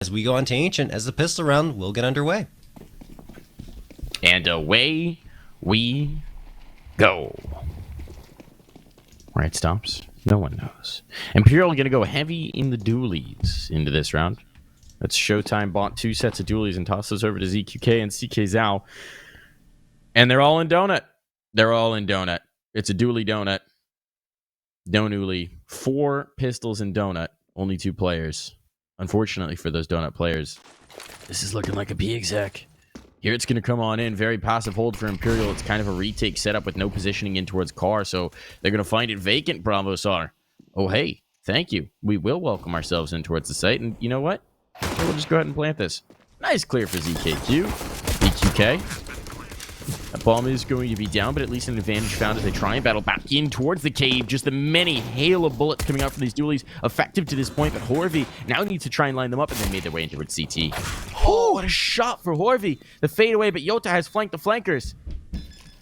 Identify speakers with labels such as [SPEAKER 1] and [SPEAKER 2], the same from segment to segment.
[SPEAKER 1] as we go on to Ancient, as the pistol round will get underway.
[SPEAKER 2] And away we go. Where it stops, no one knows. Imperial going to go heavy in the dualies into this round. That's Showtime bought 2 sets of dualies and tossed those over to ZQK and CK Zhao. And they're all in donut. They're all in donut. It's a dually donut. Donuli. 4 pistols in donut. Only 2 players. Unfortunately for those donut players, this is looking like a P-exec. Here it's going to come on in. Very passive hold for Imperial. It's kind of a retake setup with no positioning in towards car, so they're going to find it vacant, Bravos are. Oh, hey, thank you. We will welcome ourselves in towards the site, and you know what? We'll just go ahead and plant this. Nice clear for ZKQ. BQK. That bomb is going to be down, but at least an advantage found as they try and battle back in towards the cave. Just the many hail of bullets coming out from these dualies, effective to this point, but Horvey now needs to try and line them up, and they made their way into towards CT. Oh, what a shot for Horvey. The fadeaway, but Yota has flanked the flankers.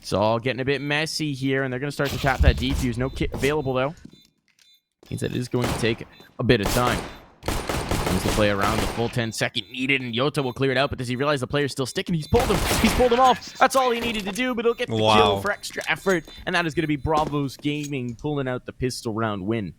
[SPEAKER 2] It's all getting a bit messy here, and they're going to start to tap that defuse. No kit available, though. Means that it is going to take a bit of time. Comes to play around the full 10 second needed, and Yota will clear it out, but does he realize the player's still sticking? He's pulled him. He's pulled him off. That's all he needed to do, but he'll get the kill for extra effort, and that is going to be Bravos Gaming pulling out the pistol round win.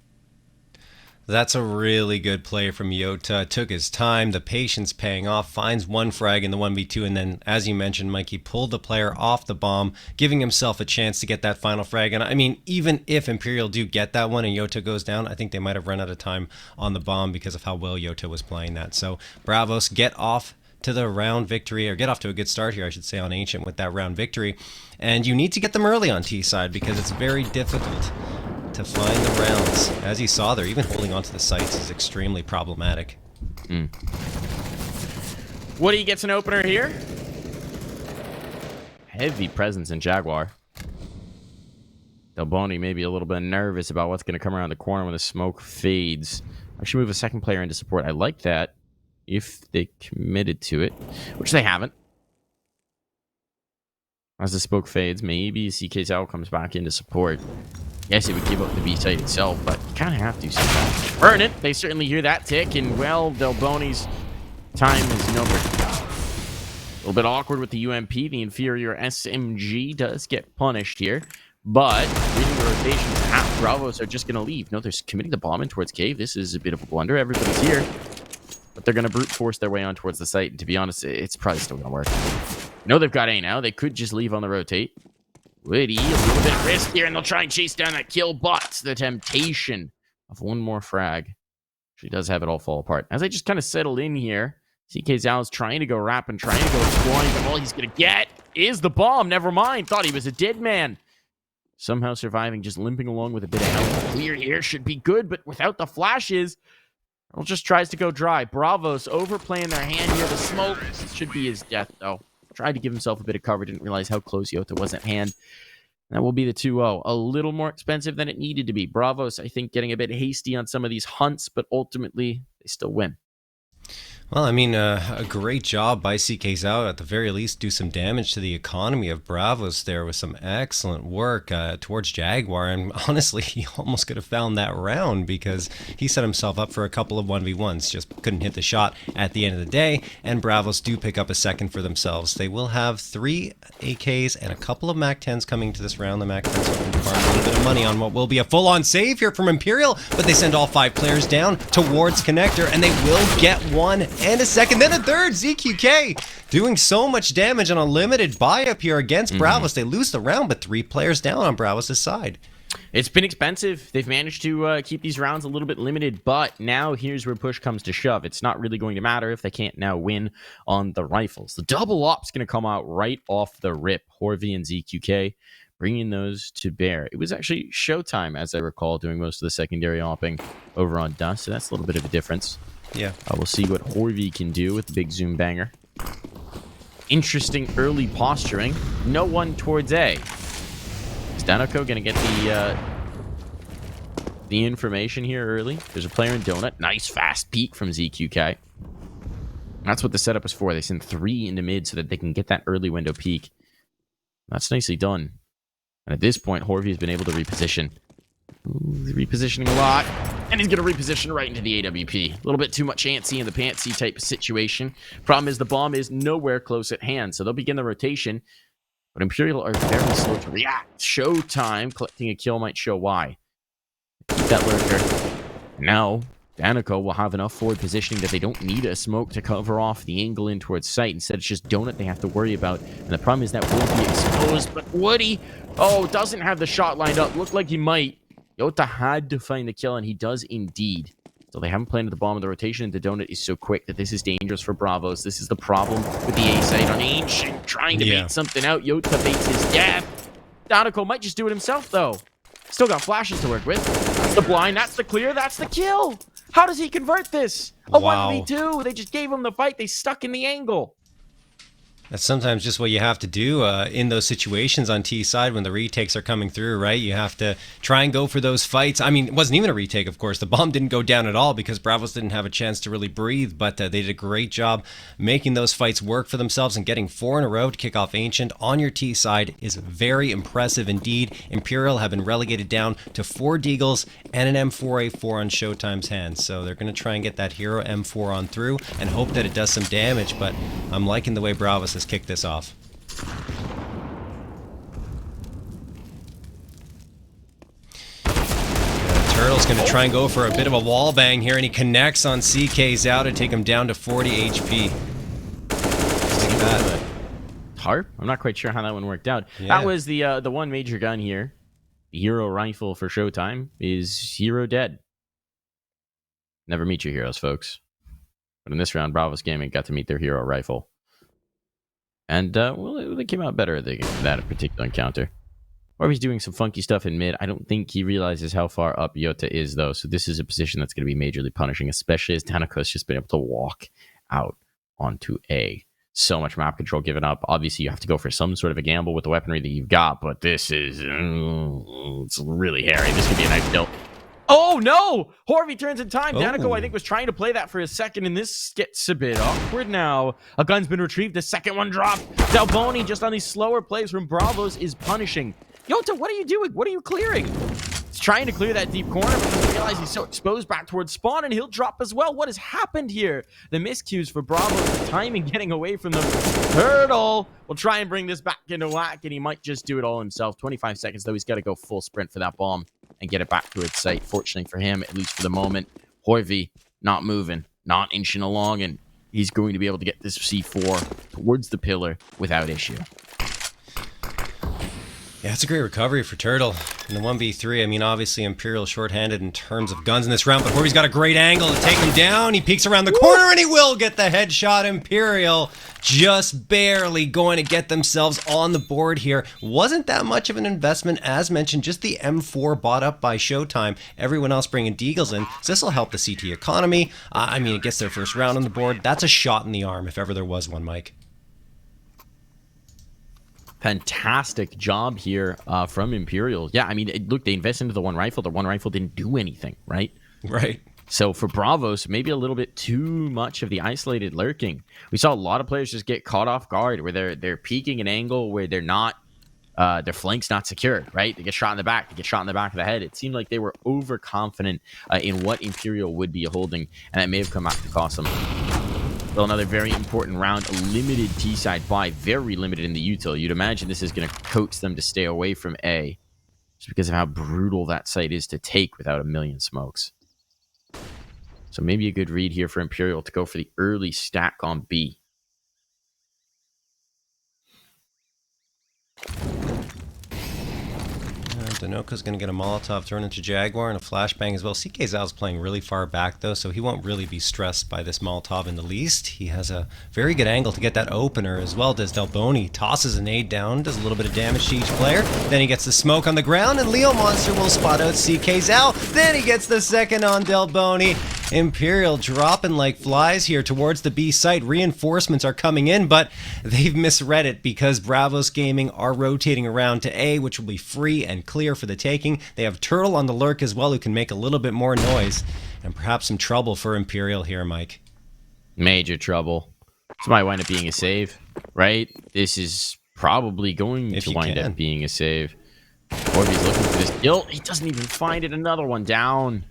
[SPEAKER 1] That's a really good play from Yota. Took his time, the patience paying off, finds one frag in the 1v2, and then, as you mentioned, Mikey, pulled the player off the bomb, giving himself a chance to get that final frag. And I mean, even if Imperial do get that one and Yota goes down, I think they might have run out of time on the bomb because of how well Yota was playing that. So Bravos get off to the round victory, or get off to a good start here, I should say, on Ancient with that round victory. And you need to get them early on T side because it's very difficult to find the rounds. As you saw there, even holding onto the sites is extremely problematic.
[SPEAKER 2] Woody gets an opener here. Heavy presence in Jaguar. Delboni may be a little bit nervous about what's going to come around the corner when the smoke fades. I should move a second player into support. I like that if they committed to it, which they haven't. As the smoke fades, maybe CK Zhao comes back into support. Yes, it would give up the B site itself, but you kind of have to sometimes. Burn it! They certainly hear that tick, and, well, Delboni's time is numbered. A little bit awkward with the UMP. The inferior SMG does get punished here, but reading the rotations, half Bravos are just going to leave. No, they're committing the bomb in towards cave. This is a bit of a blunder. Everybody's here, but they're going to brute force their way on towards the site, and to be honest, it's probably still going to work. No, they've got A now. They could just leave on the rotate. Woody, a little bit of risk here, and they'll try and chase down that kill, but the temptation of one more frag. She does have it all fall apart. As I just kind of settle in here, CK Zhao is trying to go rap and trying to go exploring, but all he's going to get is the bomb. Never mind. Thought he was a dead man. Somehow surviving, just limping along with a bit of health. Clear here should be good, but without the flashes, Earl just tries to go dry. Bravos overplaying their hand here. The smoke should be his death, though. Tried to give himself a bit of cover, didn't realize how close Yota was at hand. That will be the 2-0. A little more expensive than it needed to be. Bravos, I think, getting a bit hasty on some of these hunts, but ultimately, they still win.
[SPEAKER 1] Well, I mean, a great job by CK Zhao, at the very least, do some damage to the economy of Bravos there with some excellent work towards Jaguar. And honestly, he almost could have found that round because he set himself up for a couple of 1v1s, just couldn't hit the shot at the end of the day. And Bravos do pick up a second for themselves. They will have 3 AKs and a couple of MAC-10s coming to this round. The MAC-10s hoping to farm a little bit of money on what will be a full-on save here from Imperial, but they send all 5 players down towards Connector, and they will get one and a second, then a third. ZQK doing so much damage on a limited buy up here against Bravos. They lose the round, but 3 players down on Bravos' side.
[SPEAKER 2] It's been expensive. They've managed to keep these rounds a little bit limited, but now here's where push comes to shove. It's not really going to matter if they can't now win on the rifles. The double op's going to come out right off the rip. Horvey and ZQK bringing those to bear. It was actually Showtime, as I recall, doing most of the secondary opping over on Dust, so that's a little bit of a difference.
[SPEAKER 1] Yeah.
[SPEAKER 2] We'll see what Horvey can do with the big zoom banger. Interesting early posturing. No one towards A. Is Danoko going to get the information here early? There's a player in Donut. Nice fast peek from ZQK. That's what the setup is for. They send 3 into mid so that they can get that early window peek. That's nicely done. And at this point, Horvey has been able to reposition. Ooh, repositioning a lot. And he's going to reposition right into the AWP. A little bit too much antsy in the pantsy type of situation. Problem is the bomb is nowhere close at hand, so they'll begin the rotation. But Imperial are very slow to react. Showtime. Collecting a kill might show why. Keep that lurker. Now, Danica will have enough forward positioning that they don't need a smoke to cover off the angle in towards sight. Instead, it's just Donut they have to worry about. And the problem is that will be exposed. But Woody, doesn't have the shot lined up. Looked like he might. Yota had to find the kill, and he does indeed. So they haven't planted the bomb, and the rotation into Donut is so quick that this is dangerous for Bravos. This is the problem with the A site on Ancient, trying to bait something out. Yota baits his death. Danica might just do it himself, though. Still got flashes to work with. That's the blind, that's the clear, that's the kill. How does he convert this? A 1v2. They just gave him the fight. They stuck in the angle.
[SPEAKER 1] That's sometimes just what you have to do in those situations on T side when the retakes are coming through, right? You have to try and go for those fights. I mean, it wasn't even a retake, of course. The bomb didn't go down at all because Bravos didn't have a chance to really breathe, but they did a great job making those fights work for themselves, and getting 4 in a row to kick off Ancient on your T side is very impressive indeed. Imperial have been relegated down to 4 Deagles and an M4A4 on Showtime's hands, so they're going to try and get that hero M4 on through and hope that it does some damage, but I'm liking the way Bravos has kicked this off. Turtle's going to try and go for a bit of a wall bang here, and he connects on CK's out to take him down to 40 HP. Look at that.
[SPEAKER 2] Harp? I'm not quite sure how that one worked out.
[SPEAKER 1] Yeah.
[SPEAKER 2] That was the one major gun here. The hero rifle for Showtime is hero dead. Never meet your heroes, folks. But in this round, Bravos Gaming got to meet their hero rifle. And, they came out better at that particular encounter. Or he's doing some funky stuff in mid. I don't think he realizes how far up Yota is, though. So this is a position that's going to be majorly punishing, especially as Danico's just been able to walk out onto A. So much map control given up. Obviously, you have to go for some sort of a gamble with the weaponry that you've got, but this is... it's really hairy. This could be a nice kill. Oh, no! Horvey turns in time. Danico, I think, was trying to play that for a second, and this gets a bit awkward now. A gun's been retrieved. The second one dropped. Dalboni, just on these slower plays from Bravos, is punishing. Yota, what are you doing? What are you clearing? He's trying to clear that deep corner, but doesn't realize he's so exposed back towards spawn, and he'll drop as well. What has happened here? The miscues for Bravos, the timing getting away from the Turtle. Will try and bring this back into whack, and he might just do it all himself. 25 seconds, though. He's got to go full sprint for that bomb and get it back to its site. Fortunately for him, at least for the moment, Horvey not moving, not inching along, and he's going to be able to get this C4 towards the pillar without issue.
[SPEAKER 1] Yeah, it's a great recovery for Turtle in the 1v3. I mean, obviously, Imperial shorthanded in terms of guns in this round, but Horvey's got a great angle to take him down. He peeks around the corner, and he will get the headshot. Imperial just barely going to get themselves on the board here. Wasn't that much of an investment, as mentioned, just the M4 bought up by Showtime. Everyone else bringing Deagles in, so this will help the CT economy. I mean, it gets their first round on the board. That's a shot in the arm, if ever there was one, Mike.
[SPEAKER 2] Fantastic job here from Imperial. Yeah, I mean, look, they invested into the one rifle. The one rifle didn't do anything, right?
[SPEAKER 1] Right.
[SPEAKER 2] So for Bravos, maybe a little bit too much of the isolated lurking. We saw a lot of players just get caught off guard where they're peeking an angle where they're not, their flank's not secured, right? They get shot in the back. They get shot in the back of the head. It seemed like they were overconfident in what Imperial would be holding, and that may have come out to cost them. Well, another very important round, a limited T-side buy, very limited in the util. You'd imagine this is going to coax them to stay away from A, just because of how brutal that site is to take without a million smokes. So maybe a good read here for Imperial to go for the early stack on B.
[SPEAKER 1] Danoka's going to get a Molotov thrown into Jaguar and a flashbang as well. CK Zhao's playing really far back, though, so he won't really be stressed by this Molotov in the least. He has a very good angle to get that opener as well. Does Dalboni, tosses a nade down, does a little bit of damage to each player. Then he gets the smoke on the ground, and Leo Monster will spot out CK Zhao. Then he gets the second on Dalboni. Imperial dropping like flies here towards the B site. Reinforcements are coming in, but they've misread it because Bravos Gaming are rotating around to A, which will be free and clear for the taking. They have Turtle on the lurk as well, who can make a little bit more noise, and perhaps some trouble for Imperial here, Mike.
[SPEAKER 2] Major trouble. This might wind up being a save, right? This is probably going to wind up being a save. Orby's looking for this kill. He doesn't even find it. Another one down.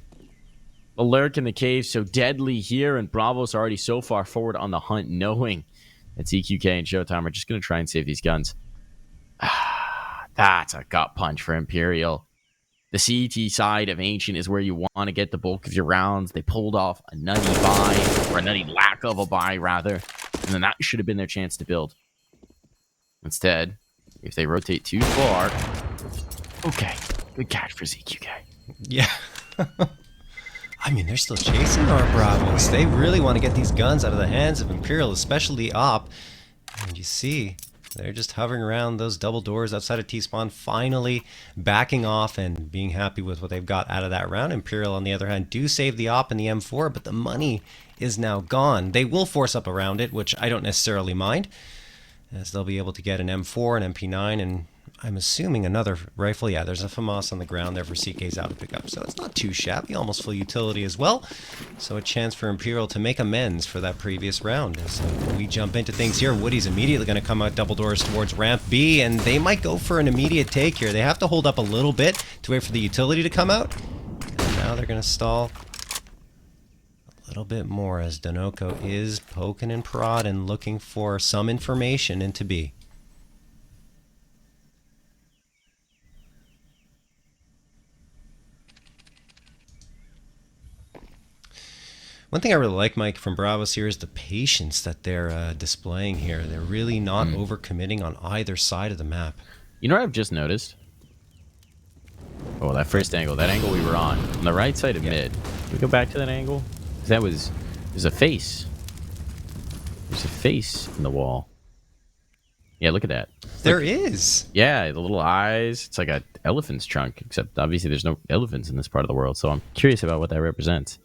[SPEAKER 2] The lurk in the cave so deadly here, and Bravo's already so far forward on the hunt, knowing that EQK and Showtime are just going to try and save these guns. That's a gut punch for Imperial. The CT side of Ancient is where you want to get the bulk of your rounds. They pulled off a nutty buy, or a nutty lack of a buy, rather. And then that should have been their chance to build. Instead, if they rotate too far... Okay, good catch for ZQK.
[SPEAKER 1] Yeah. I mean, they're still chasing our Bravos. They really want to get these guns out of the hands of Imperial, especially Op. And you see, they're just hovering around those double doors outside of T-spawn, finally backing off and being happy with what they've got out of that round. Imperial, on the other hand, do save the Op and the M4, but the money is now gone. They will force up around it, which I don't necessarily mind, as they'll be able to get an M4, an MP9, and I'm assuming another rifle. Yeah, there's a FAMAS on the ground there for CK's out to pick up, so it's not too shabby, almost full utility as well. So a chance for Imperial to make amends for that previous round. As we jump into things here, Woody's immediately going to come out double doors towards ramp B, and they might go for an immediate take here. They have to hold up a little bit to wait for the utility to come out, and now they're going to stall a little bit more as Donoko is poking and prodding, looking for some information into B. One thing I really like, Mike, from Bravos here is the patience that they're displaying here. They're really not overcommitting on either side of the map.
[SPEAKER 2] You know what I've just noticed? Oh, that first angle. That angle we were on the right side of mid. Can we go back to that angle? That was... There's a face. There's a face in the wall. Yeah, look at that.
[SPEAKER 1] There is.
[SPEAKER 2] Yeah, the little eyes. It's like an elephant's trunk, except obviously there's no elephants in this part of the world, so I'm curious about what that represents.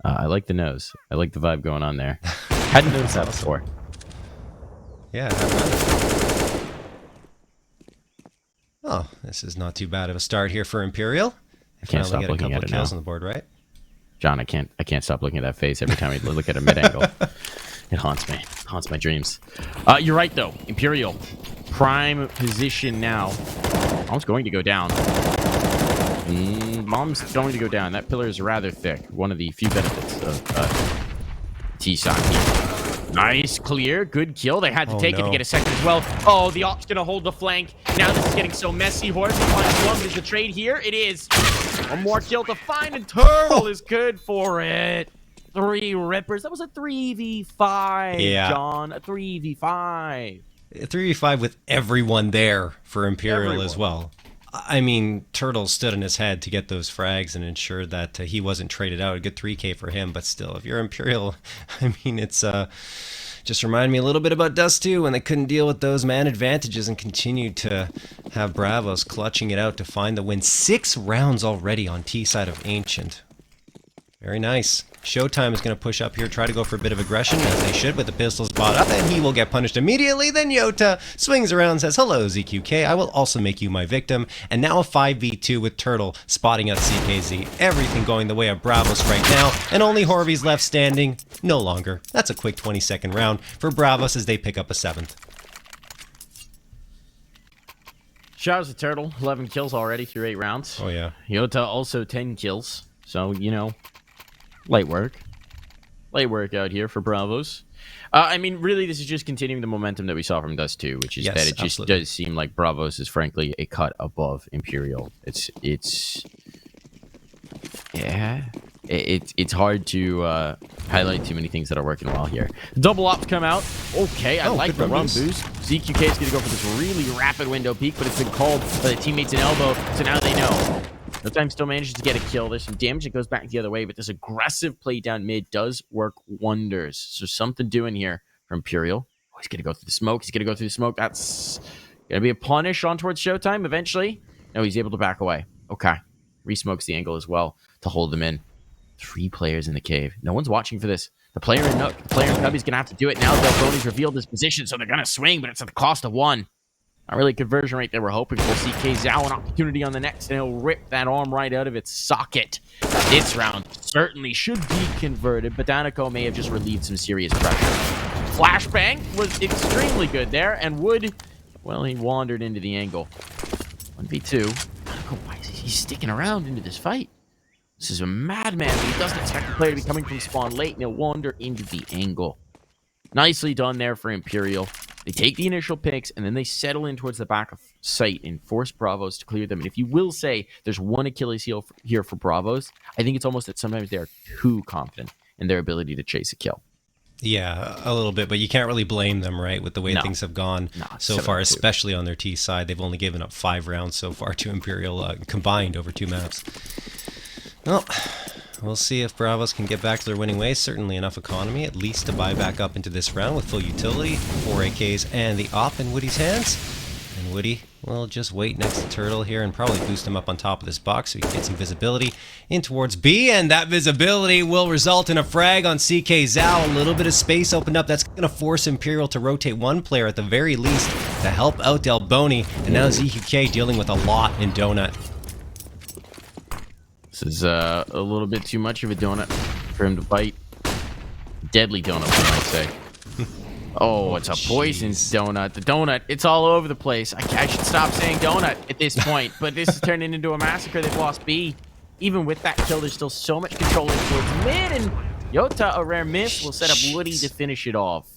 [SPEAKER 2] I like the nose. I like the vibe going on there. Hadn't noticed that before.
[SPEAKER 1] Yeah. Oh, this is not too bad of a start here for Imperial.
[SPEAKER 2] I can't stop looking at it now.
[SPEAKER 1] Kills on the board, right?
[SPEAKER 2] John, I can't stop looking at that face every time I look at a mid angle. It haunts me. It haunts my dreams. You're right though. Imperial, prime position now. Bomb's going to go down. Bomb's going to go down. That pillar is rather thick. One of the few benefits of T-side here. Nice clear. Good kill. They had to take it to get a second as well. Oh, the op's going to hold the flank. Now this is getting so messy. Horse finds one. Is the trade here? It is. One more kill to find, and Turtle is good for it. 3 rippers. That was a 3v5,
[SPEAKER 1] yeah.
[SPEAKER 2] John. A 3v5.
[SPEAKER 1] A 3v5 with everyone there for Imperial as well. I mean, Turtle stood on his head to get those frags and ensure that he wasn't traded out. A good 3K for him, but still, if you're Imperial, I mean, it's just reminded me a little bit about Dust 2 when they couldn't deal with those man advantages and continued to have Bravos clutching it out to find the win. 6 rounds already on T side of Ancient. Very nice. Showtime is going to push up here, try to go for a bit of aggression, as they should, with the pistols bought up, and he will get punished immediately. Then Yota swings around and says, hello, ZQK, I will also make you my victim. And now a 5v2 with Turtle spotting out CKZ. Everything going the way of Bravos right now, and only Horvy's left standing. No longer. That's a quick 20-second round for Bravos as they pick up a 7th.
[SPEAKER 2] Shout out to Turtle. 11 kills already through 8 rounds.
[SPEAKER 1] Oh, yeah.
[SPEAKER 2] Yota also 10 kills. So, you know... Light work out here for Bravos. I mean, really, this is just continuing the momentum that we saw from Dust 2, which is that it just does seem like Bravos is frankly a cut above Imperial. It's hard to highlight too many things that are working well here. Double ops come out. Okay, I like the run boost. ZQK is going to go for this really rapid window peek, but it's been called by the teammates in elbow, so now they know. No Time still manages to get a kill. There's some damage that goes back the other way, but this aggressive play down mid does work wonders. So something doing here for Imperial. Oh, he's going to go through the smoke. He's going to go through the smoke. That's going to be a punish on towards Showtime eventually. No, he's able to back away. Okay. Resmokes the angle as well to hold them in. 3 players in the cave. No one's watching for this. The player in Nook, the player in Cubby's going to have to do it now. Delboni's revealed his position, so they're going to swing, but it's at the cost of 1. Not really a conversion rate they were hoping for. CK Zhao an opportunity on the next, and he'll rip that arm right out of its socket. This round certainly should be converted, but Danako may have just relieved some serious pressure. Flashbang was extremely good there, and Wood, well, he wandered into the angle. 1v2. Danako, why is he sticking around into this fight? This is a madman, but he doesn't expect the player to be coming from spawn late, and he'll wander into the angle. Nicely done there for Imperial. They take the initial picks, and then they settle in towards the back of site and force Bravos to clear them. And if you will say there's one Achilles heel here for Bravos, I think it's almost that sometimes they're too confident in their ability to chase a kill.
[SPEAKER 1] Yeah, a little bit, but you can't really blame them, right, with the way things have gone so far, especially on their T side. They've only given up 5 rounds so far to Imperial, combined over 2 maps. Well, we'll see if Bravos can get back to their winning ways. Certainly enough economy, at least to buy back up into this round with full utility, 4 AKs, and the op in Woody's hands. And Woody will just wait next to Turtle here and probably boost him up on top of this box so he can get some visibility in towards B. And that visibility will result in a frag on CK Zhao. A little bit of space opened up. That's going to force Imperial to rotate one player at the very least to help out Delboni. And now ZQK dealing with a lot in Donut.
[SPEAKER 2] This is a little bit too much of a donut for him to bite. Deadly donut, I might say. Oh, it's a poison donut. The donut, it's all over the place. I should stop saying donut at this point, but this is turning into a massacre. They've lost B. Even with that kill, there's still so much control in towards mid, and Yota, a rare miss, will set up Woody to finish it off.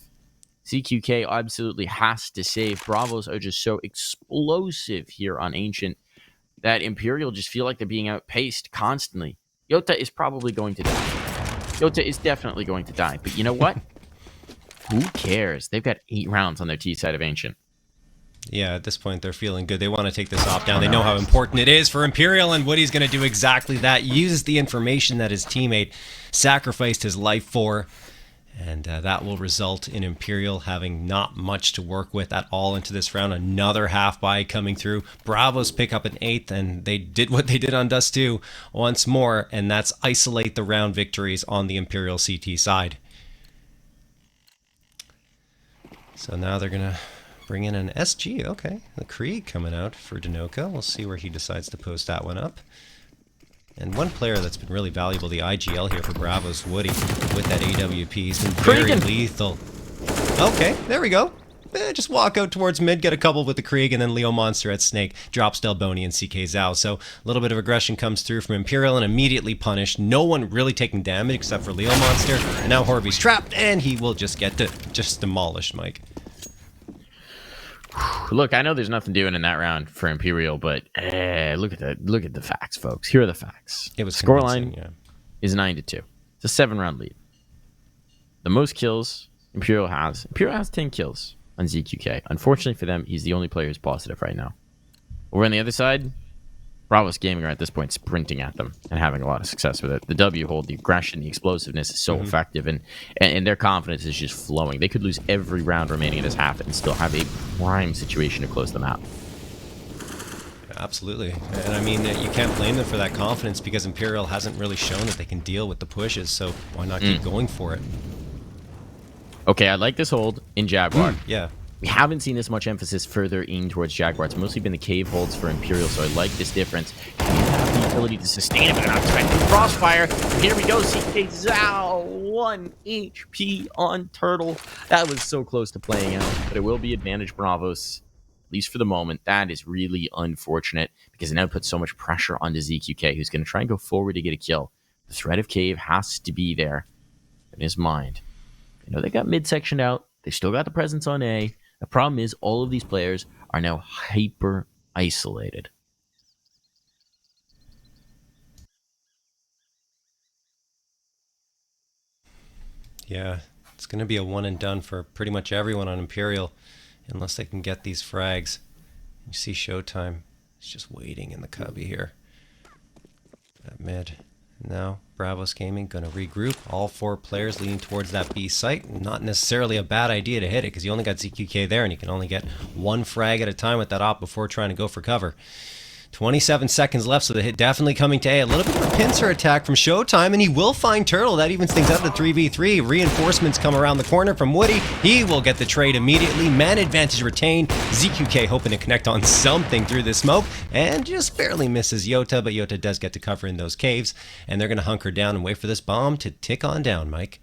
[SPEAKER 2] CQK absolutely has to save. Bravos are just so explosive here on Ancient that Imperial just feel like they're being outpaced constantly. Yota is probably going to die. Yota is definitely going to die, but you know what? Who cares? They've got 8 rounds on their T side of Ancient.
[SPEAKER 1] Yeah, at this point, they're feeling good. They want to take this op down. They know how important it is for Imperial, and Woody's going to do exactly that. Uses the information that his teammate sacrificed his life for, and that will result in Imperial having not much to work with at all into this round. Another half buy coming through. Bravos pick up an 8th, and they did what they did on Dust 2 once more, and that's isolate the round victories on the Imperial CT side. So now they're going to bring in an SG. Okay, the Krieg coming out for Denoka. We'll see where he decides to post that one up. And one player that's been really valuable, the IGL here for Bravos, Woody, with that AWP. He's been very lethal. Okay, there we go. Just walk out towards mid, get a couple with the Krieg, and then Leo Monster at Snake drops Delboni and CK Zhao. So a little bit of aggression comes through from Imperial and immediately punished. No one really taking damage except for Leo Monster. And now Horby's trapped, and he will just get demolished, Mike.
[SPEAKER 2] Look, I know there's nothing doing in that round for Imperial, but look at the facts, folks. Here are the facts.
[SPEAKER 1] It was
[SPEAKER 2] scoreline is 9-2. It's a 7-round lead. The most kills Imperial has 10 kills on ZQK. Unfortunately for them, he's the only player who's positive right now. Over on the other side, Bravos Gaming are at this point sprinting at them and having a lot of success with it. The W hold, the aggression, the explosiveness is so effective, and their confidence is just flowing. They could lose every round remaining in this half and still have a prime situation to close them out.
[SPEAKER 1] Absolutely. And I mean, you can't blame them for that confidence because Imperial hasn't really shown that they can deal with the pushes, so why not keep going for it?
[SPEAKER 2] Okay, I like this hold in Jaguar.
[SPEAKER 1] Yeah.
[SPEAKER 2] We haven't seen this much emphasis further in towards Jaguar. It's mostly been the cave holds for Imperial, so I like this difference. You have the ability to sustain it, but not expecting Crossfire. Here we go, CK Zhao, 1 HP on Turtle. That was so close to playing out, but it will be advantage Bravos, at least for the moment. That is really unfortunate, because it now puts so much pressure onto ZQK, who's going to try and go forward to get a kill. The threat of cave has to be there in his mind. You know, they got mid-sectioned out. They still got the presence on A. The problem is all of these players are now hyper isolated.
[SPEAKER 1] Yeah, it's going to be a one and done for pretty much everyone on Imperial unless they can get these frags. You see Showtime. He's just waiting in the cubby here. At mid. Now, Bravos Gaming going to regroup. All 4 players leading towards that B site. Not necessarily a bad idea to hit it because you only got ZQK there and you can only get 1 frag at a time with that op before trying to go for cover. 27 seconds left, so the hit definitely coming to A. A little bit of a pincer attack from Showtime, and he will find Turtle. That evens things out to 3v3. Reinforcements come around the corner from Woody. He will get the trade immediately. Man advantage retained. ZQK hoping to connect on something through the smoke, and just barely misses Yota, but Yota does get to cover in those caves, and they're going to hunker down and wait for this bomb to tick on down, Mike.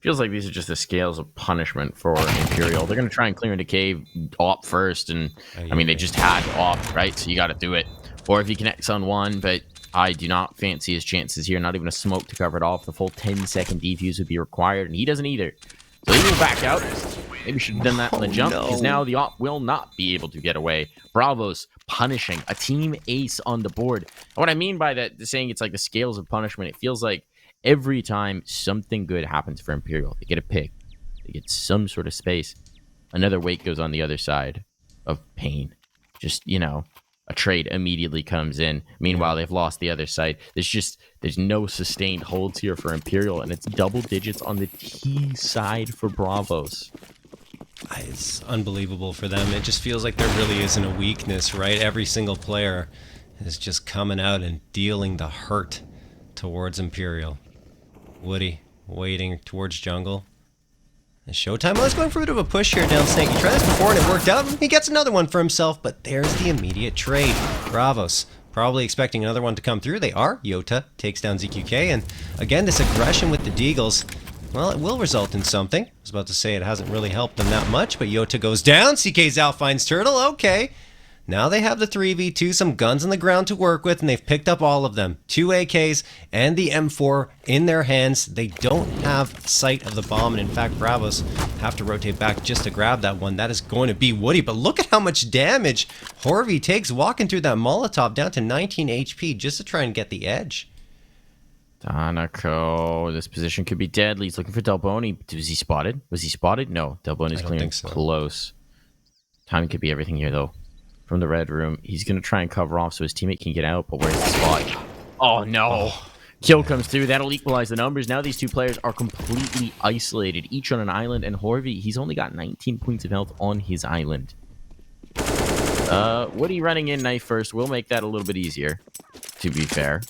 [SPEAKER 2] Feels like these are just the scales of punishment for Imperial. They're going to try and clear into cave op first, and I mean, they just had op, right? So you got to do it. Or if he connects on one, but I do not fancy his chances here. Not even a smoke to cover it off. The full 10-second defuse would be required, and he doesn't either. So he will back out. Maybe should have done that on the jump, because now the op will not be able to get away. Bravos punishing a team ace on the board. And what I mean by that, saying it's like the scales of punishment, it feels like every time something good happens for Imperial, they get a pick, they get some sort of space, another wake goes on the other side of pain. Just, a trade immediately comes in. Meanwhile, they've lost the other side. There's no sustained holds here for Imperial, and it's double digits on the T side for Bravos.
[SPEAKER 1] It's unbelievable for them. It just feels like there really isn't a weakness, right? Every single player is just coming out and dealing the hurt towards Imperial. Woody waiting towards jungle. And Showtime, well, he's going for a bit of a push here down Snake. He tried this before and it worked out. He gets another one for himself, but there's the immediate trade. Bravos probably expecting another one to come through. They are. Yota takes down ZQK, and again, this aggression with the Deagles, well, it will result in something. I was about to say it hasn't really helped them that much, but Yota goes down. CK's out, finds Turtle. Okay. Now they have the 3v2, some guns on the ground to work with, and they've picked up all of them. 2 AKs and the M4 in their hands. They don't have sight of the bomb, and in fact, Bravos have to rotate back just to grab that one. That is going to be Woody, but look at how much damage Horvey takes walking through that Molotov down to 19 HP just to try and get the edge.
[SPEAKER 2] Danaco, this position could be deadly. He's looking for Delboni. Was he spotted? Was he spotted? No, Delboni's clearing close. Timing could be everything here, though. From the red room, he's going to try and cover off so his teammate can get out, but where's the spot? Oh, no. Kill comes through. That'll equalize the numbers. Now these two players are completely isolated, each on an island, and Horvey, he's only got 19 points of health on his island. Woody running in knife first will make that a little bit easier, to be fair.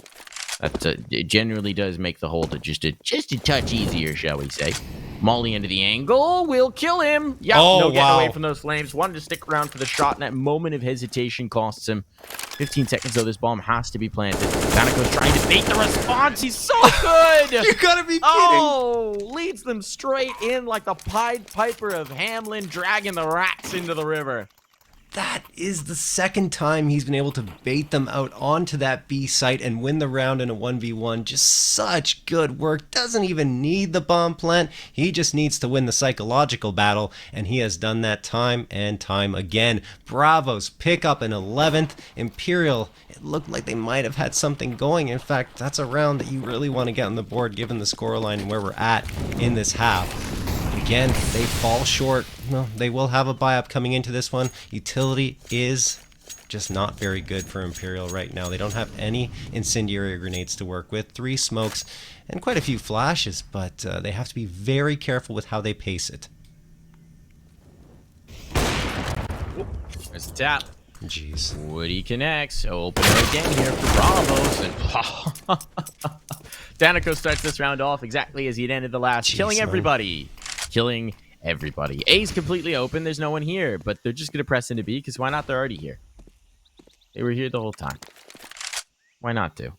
[SPEAKER 2] It generally does make the hold just a touch easier, shall we say. Molly into the angle will kill him. Yeah, no getting away from those flames. Wanted to stick around for the shot, and that moment of hesitation costs him 15 seconds, though. This bomb has to be planted. Danaco's trying to bait the response. He's so good.
[SPEAKER 1] You gotta be kidding.
[SPEAKER 2] Oh, leads them straight in like the Pied Piper of Hamelin, dragging the rats into the river.
[SPEAKER 1] That is the second time he's been able to bait them out onto that B site and win the round in a 1v1. Just such good work. Doesn't even need the bomb plant. He just needs to win the psychological battle, and he has done that time and time again. Bravos pick up an 11th. Imperial, it looked like they might have had something going. In fact, that's a round that you really want to get on the board given the scoreline and where we're at in this half. Again, they fall short. Well, they will have a buy-up coming into this one. Utility is just not very good for Imperial right now. They don't have any incendiary grenades to work with. 3 smokes and quite a few flashes, but they have to be very careful with how they pace it.
[SPEAKER 2] There's the tap.
[SPEAKER 1] Jeez.
[SPEAKER 2] Woody connects. Open it again here for Bravos. And Danaco starts this round off exactly as he'd ended the last.
[SPEAKER 1] Jeez,
[SPEAKER 2] killing
[SPEAKER 1] man.
[SPEAKER 2] everybody. Killing everybody. A's completely open. There's no one here, but they're just going to press into B because why not? They're already here. They were here the whole time. Why not do?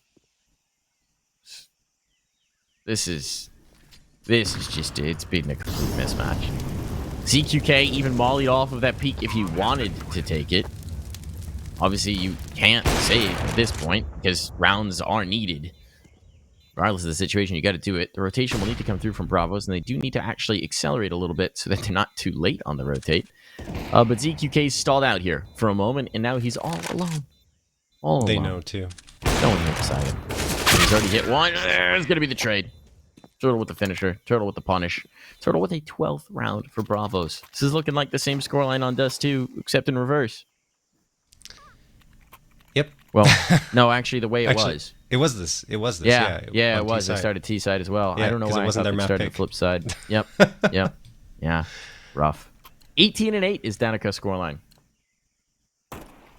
[SPEAKER 2] This is just, it's been a complete mismatch. ZQK even mollied off of that peak if he wanted to take it. Obviously, you can't save at this point because rounds are needed. Regardless of the situation, you got to do it. The rotation will need to come through from Bravos, and they do need to actually accelerate a little bit so that they're not too late on the rotate. But ZQK stalled out here for a moment, and now he's all alone. All alone.
[SPEAKER 1] They know, too.
[SPEAKER 2] No one here beside him. He's already hit one. There's going to be the trade. Turtle with the finisher. Turtle with the punish. Turtle with a 12th round for Bravos. This is looking like the same scoreline on Dust 2, except in reverse.
[SPEAKER 1] Yep.
[SPEAKER 2] Well, no, actually, the way it was.
[SPEAKER 1] It was this. It was this.
[SPEAKER 2] Yeah, it was. They started T side as well.
[SPEAKER 1] Yeah,
[SPEAKER 2] I don't know why
[SPEAKER 1] it wasn't
[SPEAKER 2] I
[SPEAKER 1] their
[SPEAKER 2] thought they
[SPEAKER 1] map
[SPEAKER 2] started
[SPEAKER 1] pick.
[SPEAKER 2] flip side. Yep. Yep. Yeah. Rough. 18-8 is Danaco's scoreline.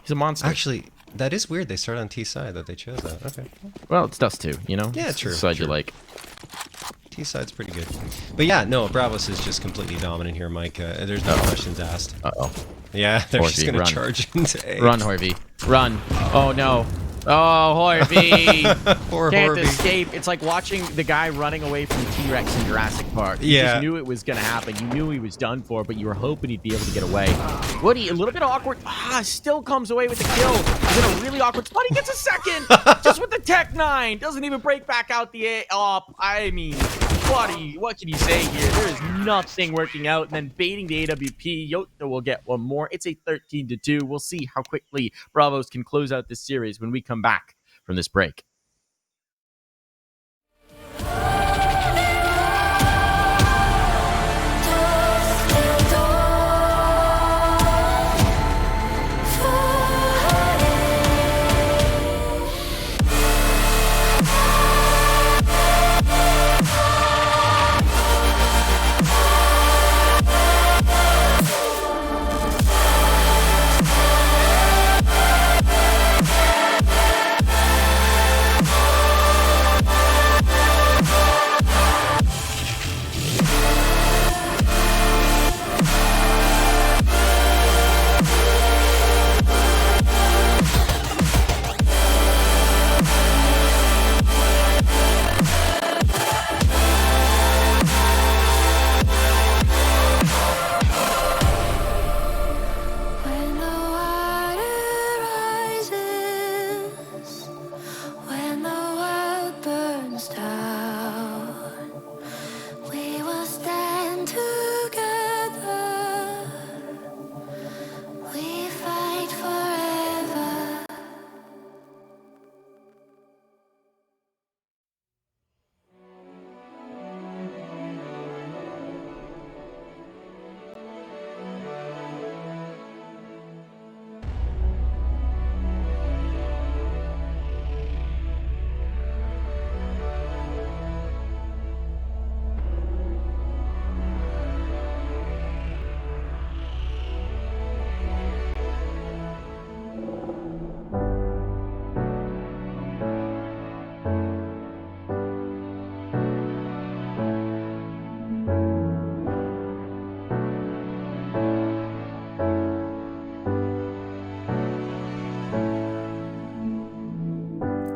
[SPEAKER 2] He's a monster.
[SPEAKER 1] Actually, that is weird. They started on T side that they chose that. Okay.
[SPEAKER 2] Well, it's Dust 2, you know?
[SPEAKER 1] Yeah,
[SPEAKER 2] It's
[SPEAKER 1] true,
[SPEAKER 2] the side you
[SPEAKER 1] true.
[SPEAKER 2] like.
[SPEAKER 1] T side's pretty good. But yeah, no, Bravos is just completely dominant here, Mike. There's no questions asked.
[SPEAKER 2] Uh-oh.
[SPEAKER 1] Yeah, they're just
[SPEAKER 2] Horvey,
[SPEAKER 1] going to
[SPEAKER 2] run.
[SPEAKER 1] charge into A.
[SPEAKER 2] Run, Horvey. Run. Oh, no. Oh, Harvey.
[SPEAKER 1] Poor
[SPEAKER 2] Can't
[SPEAKER 1] Horby.
[SPEAKER 2] escape. It's like watching the guy running away from the T-Rex in Jurassic Park. You
[SPEAKER 1] Yeah.
[SPEAKER 2] just knew it was going to happen. You knew he was done for, but you were hoping he'd be able to get away. Woody, a little bit awkward. Still comes away with the kill. He's in a really awkward spot. He gets a second. Just with the Tech 9. Doesn't even break back out the up. I mean, Woody, what can you say here? There is nothing working out. And then baiting the AWP. Yota will get one more. It's a 13-2. We'll see how quickly Bravos can close out this series when we come back from this break.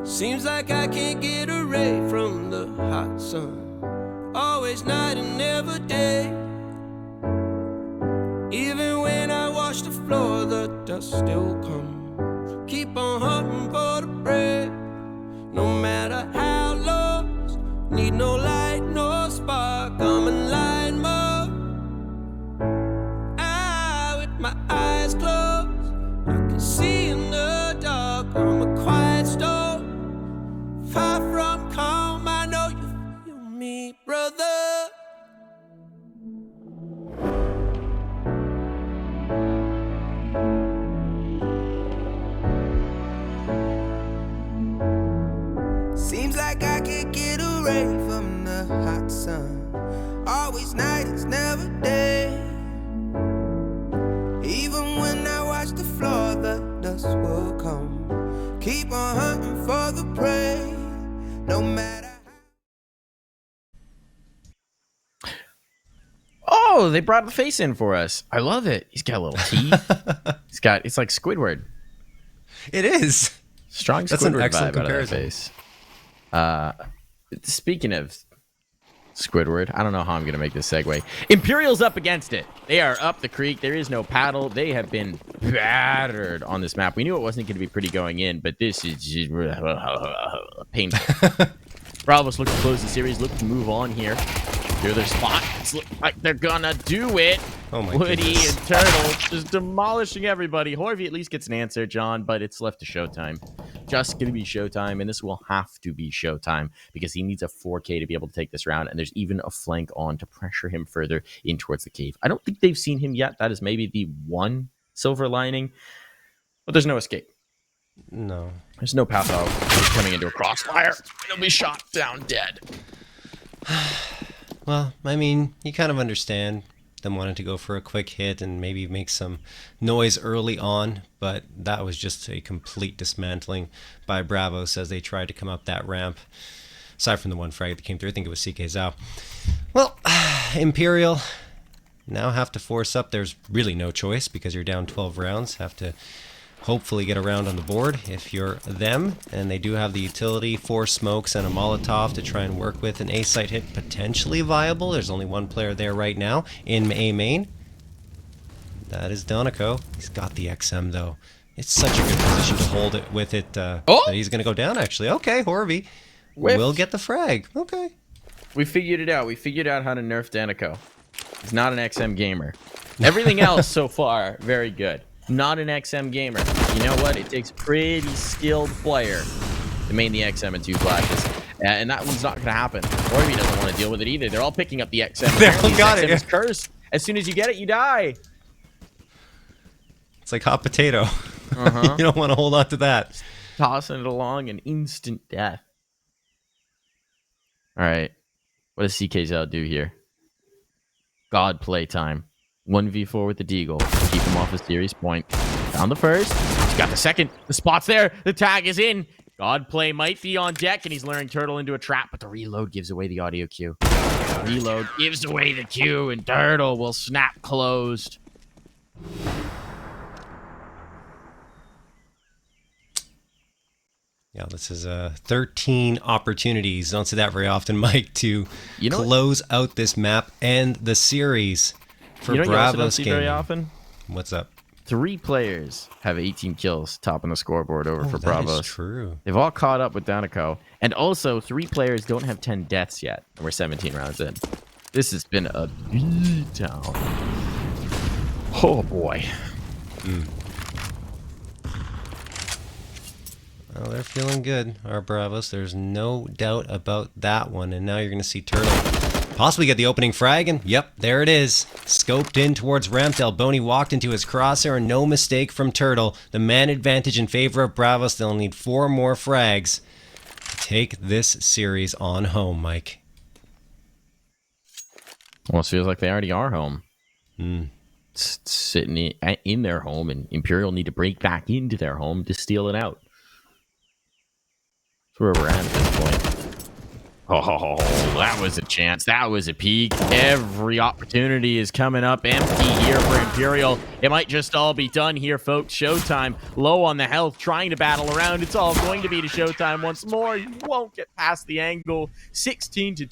[SPEAKER 3] Seems like I can't get away from the hot sun. Always night and never day. Even when I wash the floor, the dust still comes. Keep on hunting for the prey. No matter how lost, need no light, no spark. I'm in line mode. With my eyes closed, I can see in the dark. I'm a quiet storm. Far from calm, I know you feel me, brother. Seems like I can't get away from the hot sun. Always night, it's never day. Even when I watch the floor, the dust will come. Keep on hunting for the prey. No matter.
[SPEAKER 2] Oh, they brought the face in for us. I love it. He's got little teeth. It's like Squidward.
[SPEAKER 1] It is.
[SPEAKER 2] Strong
[SPEAKER 1] That's an
[SPEAKER 2] Squidward
[SPEAKER 1] excellent
[SPEAKER 2] vibe out of that
[SPEAKER 1] comparison.
[SPEAKER 2] face. Speaking of Squidward, I don't know how I'm going to make this segue. Imperial's up against it. They are up the creek. There is no paddle. They have been battered on this map. We knew it wasn't going to be pretty going in, but this is just painful. Bravos look to close the series, look to move on here. Clear their spot. It's like they're gonna do it.
[SPEAKER 1] Oh my
[SPEAKER 2] Woody
[SPEAKER 1] goodness.
[SPEAKER 2] and Turtle just demolishing everybody. Harvey at least gets an answer, John, but it's left to Showtime. Just gonna be Showtime, and this will have to be Showtime because he needs a 4K to be able to take this round, and there's even a flank on to pressure him further in towards the cave. I don't think they've seen him yet. That is maybe the one silver lining, but there's no escape.
[SPEAKER 1] No.
[SPEAKER 2] There's no path out. He's coming into a crossfire. He'll be shot down dead.
[SPEAKER 1] Well, I mean, you kind of understand them wanting to go for a quick hit and maybe make some noise early on, but that was just a complete dismantling by Bravos as they tried to come up that ramp. Aside from the one frag that came through, I think it was CK Zhao. Well, Imperial now have to force up. There's really no choice because you're down 12 rounds. Have to hopefully get around on the board if you're them. And they do have the utility, 4 smokes and a Molotov to try and work with. An A site hit potentially viable. There's only one player there right now in A main. That is Donico. He's got the XM though. It's such a good position to hold it with it. That he's going to go down actually. Okay, Horvey will get the frag. Okay.
[SPEAKER 2] We figured it out. We figured out how to nerf Danico. He's not an XM gamer. Everything else so far, very good. Not an XM gamer. You know what? It takes a pretty skilled player to main the XM in 2 flashes. And that one's not going to happen. Horvey doesn't want to deal with it either. They're all picking up the XM.
[SPEAKER 1] They all got
[SPEAKER 2] XM
[SPEAKER 1] it.
[SPEAKER 2] is cursed. As soon as you get it, you die.
[SPEAKER 1] It's like hot potato. You don't want to hold on to that.
[SPEAKER 2] Tossing it along, an instant death. All right. What does CKZL do here? God play time. 1v4 with the Deagle. Keep him off a serious point. Found the first. He's got the second. The spot's there. The tag is in. God play might be on deck, and he's luring Turtle into a trap, but the reload gives away the audio cue. Reload gives away the cue, and Turtle will snap closed.
[SPEAKER 1] Yeah, this is 13 opportunities. Don't see that very often, Mike, to close out this map and the series for Bravos Gaming.
[SPEAKER 2] Very often?
[SPEAKER 1] What's up?
[SPEAKER 2] 3 players have 18 kills topping the scoreboard over for Bravos.
[SPEAKER 1] That is true.
[SPEAKER 2] They've all caught up with Danico. And also, 3 players don't have 10 deaths yet. And we're 17 rounds in. This has been a beatdown. Oh, boy.
[SPEAKER 1] Well, they're feeling good, our Bravos. There's no doubt about that one. And now you're going to see Turtle possibly get the opening frag. And yep, there it is. Scoped in towards Rampdale. Boney walked into his crosshair, and no mistake from Turtle. The man advantage in favor of Bravos. They'll need 4 more frags to take this series on home, Mike.
[SPEAKER 2] Almost feels like they already are home. Sitting in their home, and Imperial need to break back into their home to steal it out. Where we're at this point. Oh, that was a chance. That was a peak. Every opportunity is coming up empty here for Imperial. It might just all be done here, folks. Showtime low on the health, trying to battle around. It's all going to be to Showtime once more. He won't get past the angle. 16-2.